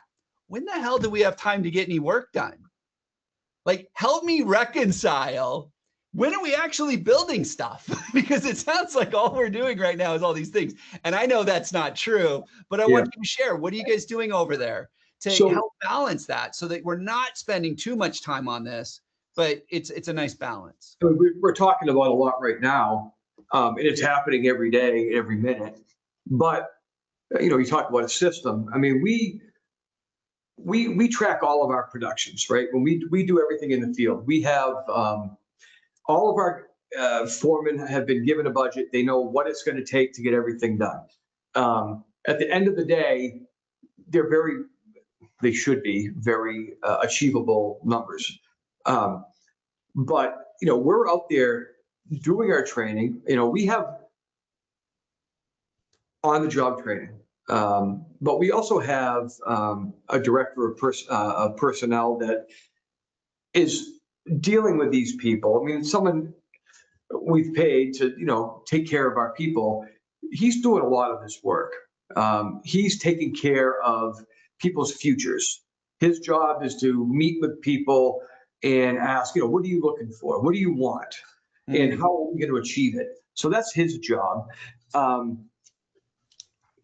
A: When the hell do we have time to get any work done? Like, help me reconcile. When are we actually building stuff? Because it sounds like all we're doing right now is all these things. And I know that's not true, but I want you to share. What are you guys doing over there to help balance that, so that we're not spending too much time on this, but it's a nice balance?
B: We're talking about a lot right now, and it's happening every day, every minute. But you talk about a system. I mean, we track all of our productions, right? When we do everything in the field, we have all of our foremen have been given a budget. They know what it's going to take to get everything done. At the end of the day, they should be very achievable numbers. But we're out there doing our training. We have on-the-job training, but we also have a director of personnel that is dealing with these people. I mean, someone we've paid to take care of our people. He's doing a lot of this work. He's taking care of people's futures. His job is to meet with people and ask, what are you looking for? What do you want? And how are we going to achieve it? So that's his job.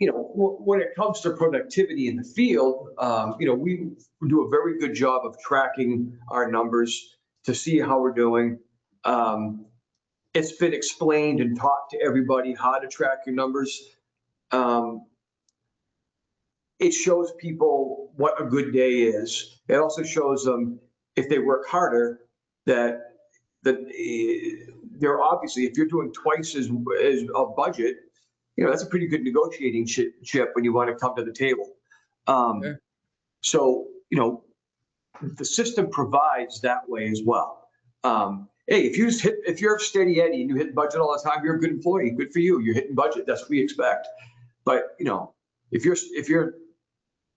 B: When it comes to productivity in the field, we do a very good job of tracking our numbers to see how we're doing. It's been explained and taught to everybody how to track your numbers. It shows people what a good day is. It also shows them if they work harder that they're obviously, if you're doing twice as a budget, that's a pretty good negotiating chip when you want to come to the table.
A: Okay.
B: So, the system provides that way as well. Hey, if you're steady Eddie and you hit budget all the time, you're a good employee. Good for you. You're hitting budget. That's what we expect. But if you're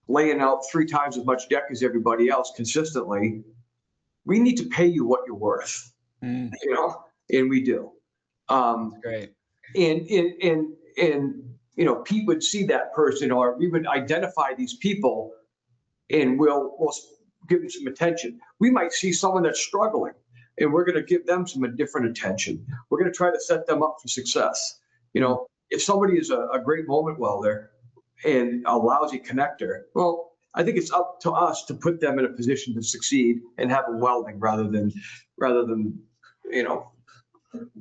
B: laying out 3 times as much deck as everybody else consistently, we need to pay you what you're worth. And we do.
A: Great.
B: And Pete would see that person, or we would identify these people, and we'll give them some attention. We might see someone that's struggling, and we're going to give them some different attention. We're going to try to set them up for success. If somebody is a great moment welder and a lousy connector, well, I think it's up to us to put them in a position to succeed and have them welding rather than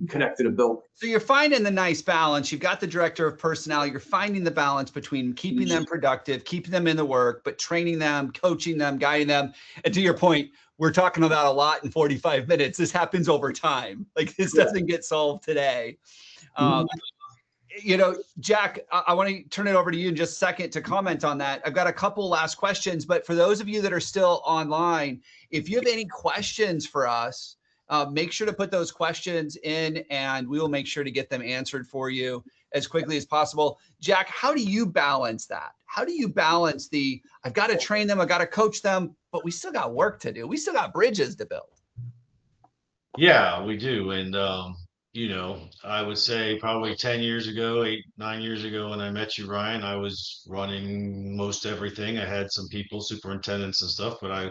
B: connected a building.
A: So you're finding the nice balance. You've got the director of personnel. You're finding the balance between keeping them productive, keeping them in the work, but training them, coaching them, guiding them. And to your point, we're talking about a lot in 45 minutes. This happens over time. Like this doesn't get solved today. Jack, I want to turn it over to you in just a second to comment on that. I've got a couple last questions, but for those of you that are still online, if you have any questions for us, make sure to put those questions in and we will make sure to get them answered for you as quickly as possible. Jack, how do you balance that? How do you balance I've got to train them, I've got to coach them, but we still got work to do. We still got bridges to build.
C: Yeah, we do. And, I would say probably 10 years ago, 8, 9 years ago, when I met you, Ryan, I was running most everything. I had some people, superintendents and stuff, but I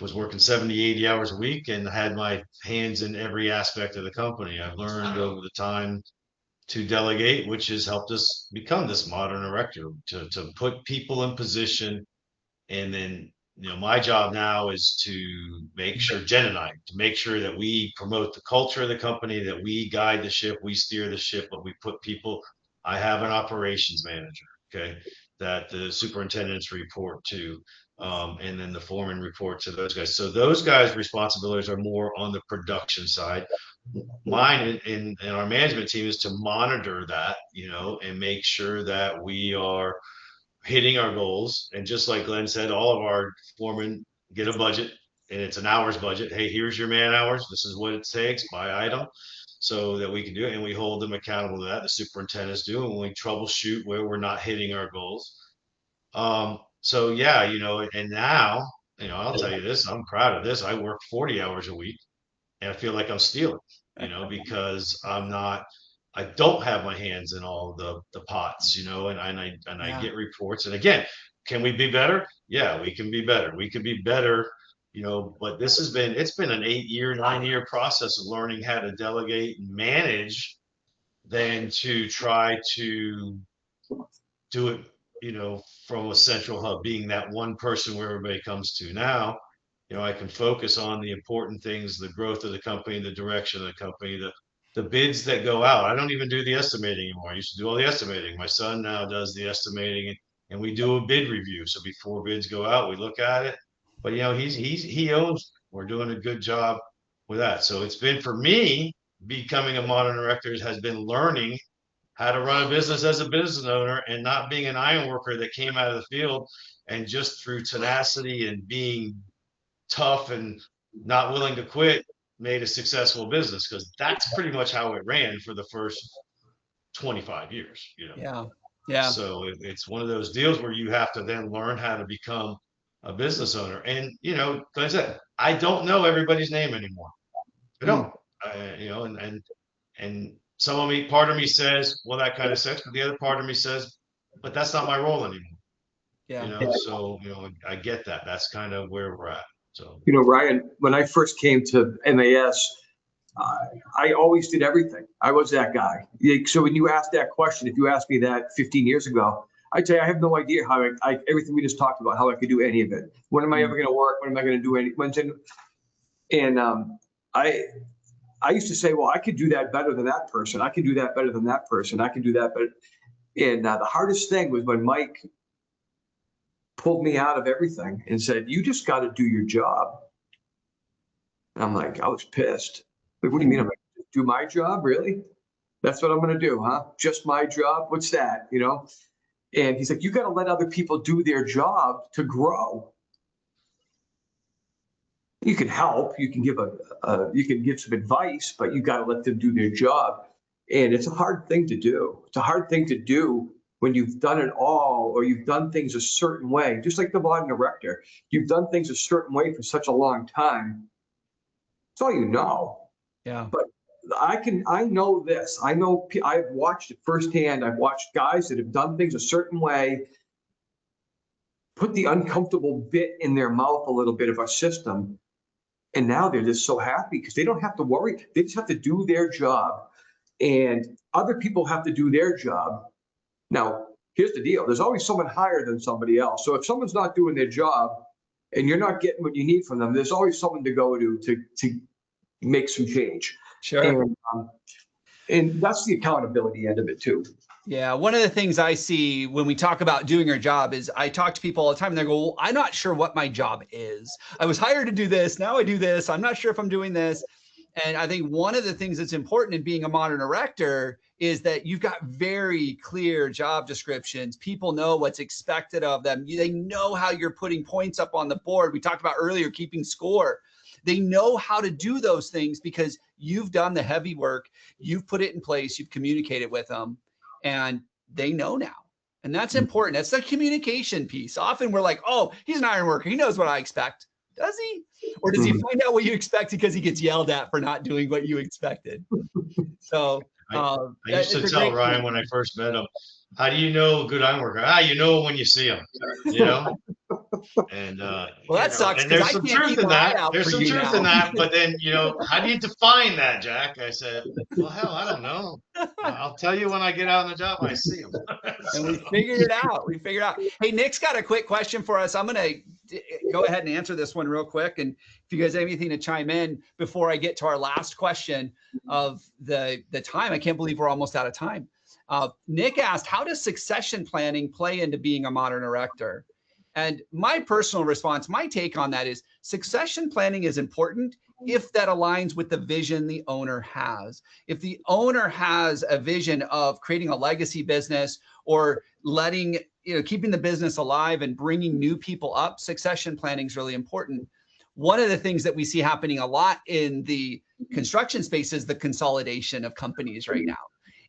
C: was working 70, 80 hours a week and had my hands in every aspect of the company. I've learned over the time to delegate, which has helped us become this modern erector, to put people in position. And then, my job now is to make sure, Jen and I, to make sure that we promote the culture of the company, that we guide the ship, we steer the ship, but we put people. I have an operations manager, okay, that the superintendents report to, and then the foreman report to those guys. So those guys' responsibilities are more on the production side. Mine in our management team is to monitor that, and make sure that we are hitting our goals. And just like Glenn said, all of our foremen get a budget, and it's an hour's budget. Hey, here's your man hours. This is what it takes by item, so that we can do it. And we hold them accountable to that. The superintendents do. And when we troubleshoot where we're not hitting our goals. So yeah, and now, I'll tell you this, I'm proud of this. I work 40 hours a week and I feel like I'm stealing, because I don't have my hands in all the pots, and I get reports. And again, can we be better? Yeah, we can be better. We can be better, but it's been an 8-year, 9-year process of learning how to delegate and manage than to try to do it, from a central hub, being that one person where everybody comes to. Now, I can focus on the important things, the growth of the company, the direction of the company, the bids that go out. I don't even do the estimating anymore. I used to do all the estimating. My son now does the estimating, and we do a bid review. So before bids go out, we look at it. But he owns. We're doing a good job with that. So it's been for me becoming a modern director has been learning how to run a business as a business owner and not being an iron worker that came out of the field and just through tenacity and being tough and not willing to quit made a successful business, because that's pretty much how it ran for the first 25 years,
A: Yeah. Yeah.
C: So it's one of those deals where you have to then learn how to become a business owner. And, like I said, I don't know everybody's name anymore. I don't, and some of me, part of me says, well, that kind of sucks. But the other part of me says, but that's not my role anymore.
A: Yeah.
C: So, I get that. That's kind of where we're at. So,
B: Ryan, when I first came to MAS, I always did everything. I was that guy. So when you asked that question, if you asked me that 15 years ago, I'd say I have no idea how everything we just talked about, how I could do any of it. When am I ever going to work? When am I going to do any? And I used to say, well, I could do that better than that person. I could do that better than that person. I could do that better. And the hardest thing was when Mike pulled me out of everything and said, you just got to do your job. And I'm like, I was pissed. Like, what do you mean? I'm like, do my job? Really? That's what I'm going to do, huh? Just my job? What's that? And he's like, you got to let other people do their job to grow. You can help, you can give some advice, but you got to let them do their job. And it's a hard thing to do. It's a hard thing to do when you've done it all, or you've done things a certain way, just like the modern director. You've done things a certain way for such a long time. It's all you know.
A: Yeah.
B: But I know this. I've watched it firsthand. I've watched guys that have done things a certain way, put the uncomfortable bit in their mouth a little bit of a system. And now they're just so happy because they don't have to worry. They just have to do their job, and other people have to do their job. Now, here's the deal. There's always someone higher than somebody else. So if someone's not doing their job and you're not getting what you need from them, there's always someone to go to make some change.
A: Sure.
B: And that's the accountability end of it too.
A: Yeah. One of the things I see when we talk about doing our job is I talk to people all the time and they go, well, I'm not sure what my job is. I was hired to do this. Now I do this. I'm not sure if I'm doing this. And I think one of the things that's important in being a modern erector is that you've got very clear job descriptions. People know what's expected of them. They know how you're putting points up on the board. We talked about earlier, keeping score. They know how to do those things because you've done the heavy work. You've put it in place. You've communicated with them. And they know now. And that's important. That's the communication piece. Often we're like, oh, he's an iron worker. He knows what I expect. Does he? Or does he find out what you expect because he gets yelled at for not doing what you expected? So
C: I used to tell Ryan when I first met him, how do you know a good iron worker? You know when you see him, And
A: well, that sucks.
C: And there's some truth in that. There's some truth in that. But then, how do you define that, Jack? I said, well, hell, I don't know. I'll tell you when I get out on the job, I see him.
A: And we figured it out. Hey, Nick's got a quick question for us. I'm going to go ahead and answer this one real quick. And if you guys have anything to chime in before I get to our last question of the time, I can't believe we're almost out of time. Nick asked, how does succession planning play into being a modern erector? And my personal response, my take on that is succession planning is important if that aligns with the vision the owner has. If the owner has a vision of creating a legacy business or keeping the business alive and bringing new people up, succession planning is really important. One of the things that we see happening a lot in the construction space is the consolidation of companies right now.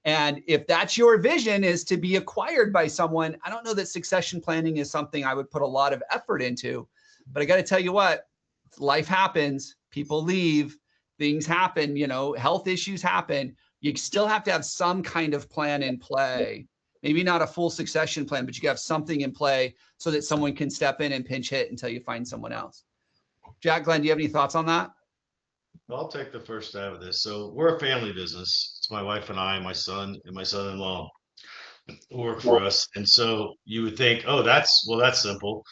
A: And if that's your vision, is to be acquired by someone, I don't know that succession planning is something I would put a lot of effort into. But I got to tell you what, life happens, people leave, things happen, health issues happen. You still have to have some kind of plan in play. Maybe not a full succession plan, but you have something in play so that someone can step in and pinch hit until you find someone else. Jack, Glenn, do you have any thoughts on that?
C: I'll take the first stab of this. So we're a family business. It's my wife and I, my son, and my son-in-law who work for us. And so you would think, oh, that's simple,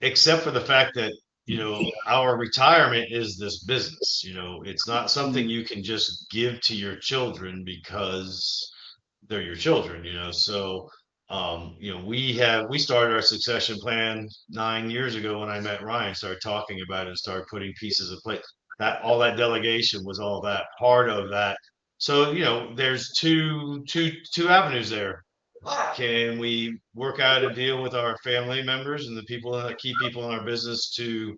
C: except for the fact that, you know, our retirement is this business. You know, it's not something you can just give to your children because they're your children, you know. So, you know, we started our succession plan 9 years ago when I met Ryan, started talking about it and started putting pieces of plate. That all that delegation was all that part of that. So, you know, there's two avenues there. Can we work out a deal with our family members and the people, key people in our business to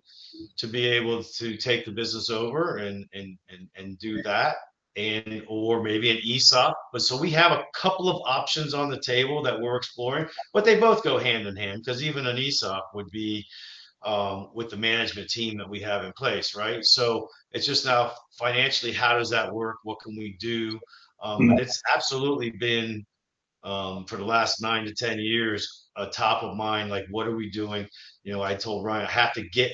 C: be able to take the business over and do that, and or maybe an ESOP. But so we have a couple of options on the table that we're exploring, but they both go hand in hand, because even an ESOP would be with the management team that we have in place, right? So it's just now financially, how does that work? What can we do? But it's absolutely been for the last 9 to 10 years, top of mind. Like, what are we doing? You know, I told Ryan, I have to get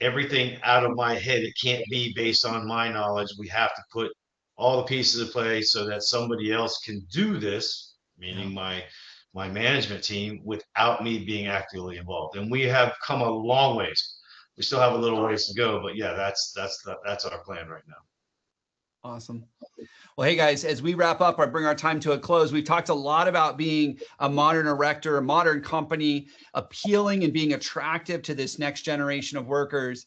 C: everything out of my head. It can't be based on my knowledge. We have to put all the pieces of play so that somebody else can do this, meaning my management team, without me being actively involved. And we have come a long ways. We still have a little ways to go, but yeah, that's our plan right now.
A: Awesome. Well, hey guys, as we wrap up or bring our time to a close, we've talked a lot about being a modern erector, a modern company, appealing and being attractive to this next generation of workers.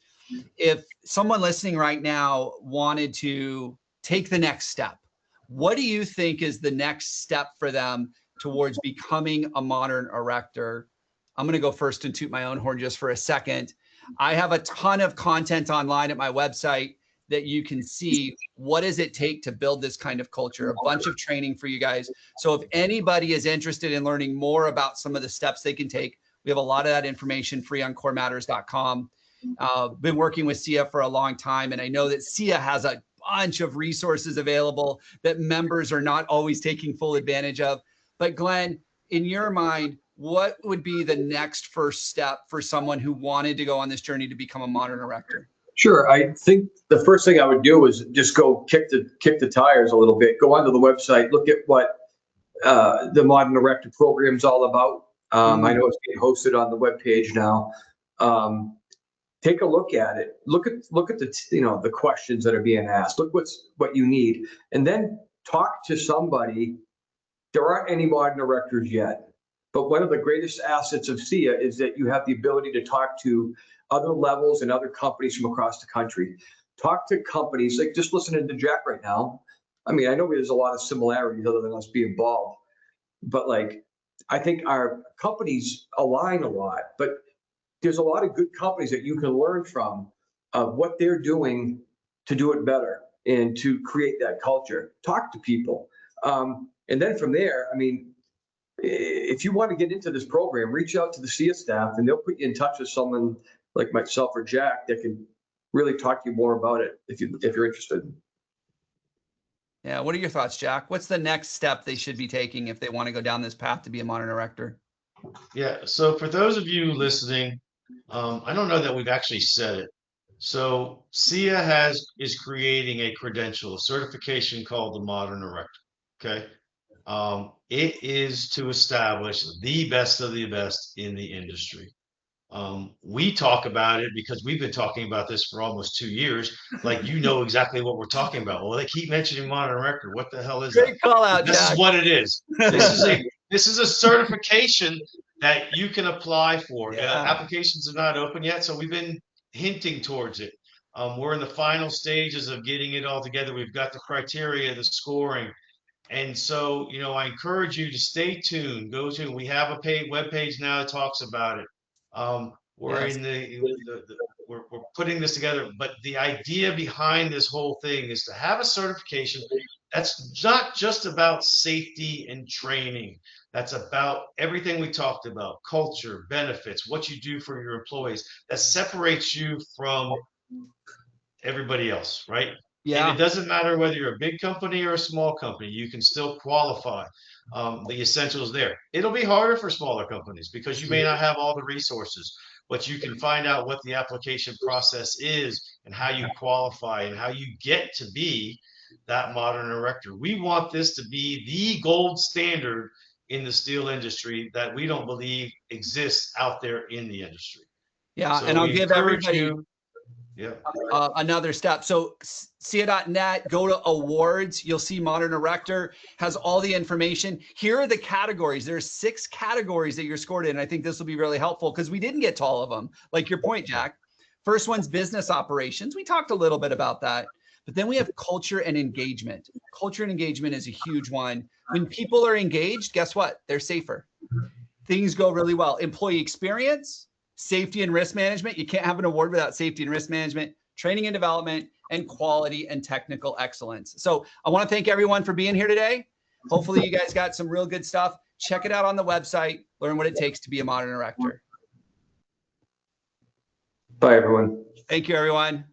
A: If someone listening right now wanted to take the next step, what do you think is the next step for them towards becoming a modern erector? I'm going to go first and toot my own horn just for a second. I have a ton of content online at my website that you can see. What does it take to build this kind of culture? A bunch of training for you guys. So if anybody is interested in learning more about some of the steps they can take, we have a lot of that information free on corematters.com. Been working with SEAA for a long time, and I know that SEAA has a bunch of resources available that members are not always taking full advantage of. But Glen, in your mind, what would be the next first step for someone who wanted to go on this journey to become a modern erector?
B: Sure. I think the first thing I would do is just go kick the tires a little bit. Go onto the website, look at what the Modern Erector program is all about. I know it's being hosted on the webpage now. Take a look at it. Look at the the questions that are being asked. Look what you need, and then talk to somebody. There aren't any modern erectors yet, but one of the greatest assets of SEAA is that you have the ability to talk to other levels and other companies from across the country. Talk to companies, like just listening to Jack right now. I mean, I know there's a lot of similarities other than us being bald, but like, I think our companies align a lot, but there's a lot of good companies that you can learn from what they're doing to do it better and to create that culture. Talk to people. And then from there, I mean, if you want to get into this program, reach out to the SEAA staff and they'll put you in touch with someone like myself or Jack that can really talk to you more about it if you're interested.
A: Yeah. What are your thoughts, Jack? What's the next step they should be taking if they want to go down this path to be a modern erector?
C: Yeah. So for those of you listening, I don't know that we've actually said it. So SEAA is creating a credential, a certification called the Modern Erector. Okay. It is to establish the best of the best in the industry. We talk about it because we've been talking about this for almost 2 years. Like, you know exactly what we're talking about. Well, they keep mentioning Modern Erector. What the hell is
A: Great
C: that?
A: call out,
C: This
A: Jack.
C: is what it is. This is a certification that you can apply for.
A: Yeah.
C: Applications are not open yet, so we've been hinting towards it. We're in the final stages of getting it all together. We've got the criteria, the scoring. And so, you know, I encourage you to stay tuned. We have a paid webpage now that talks about it. We're
A: Yes.
C: we're putting this together, but the idea behind this whole thing is to have a certification that's not just about safety and training. That's about everything we talked about: culture, benefits, what you do for your employees, that separates you from everybody else, right?
A: Yeah.
C: And it doesn't matter whether you're a big company or a small company, you can still qualify. The essentials there. It'll be harder for smaller companies because you may not have all the resources, but you can find out what the application process is and how you qualify and how you get to be that modern erector. We want this to be the gold standard in the steel industry that we don't believe exists out there in the industry.
A: Yeah.
C: So
A: And I'll
C: we
A: give
C: encourage
A: everybody,
C: you. Yeah.
A: Another step. So SEAA.net, go to awards. You'll see Modern Erector has all the information. Here are the categories. There's 6 categories that you're scored in. I think this will be really helpful because we didn't get to all of them. Like your point, Jack. First one's business operations. We talked a little bit about that. But then we have culture and engagement. Culture and engagement is a huge one. When people are engaged, guess what? They're safer. Things go really well. Employee experience, safety and risk management. You can't have an award without safety and risk management, training and development, and quality and technical excellence. So I want to thank everyone for being here today. Hopefully you guys got some real good stuff. Check it out on the website. Learn what it takes to be a modern erector.
B: Bye, everyone.
A: Thank you, everyone.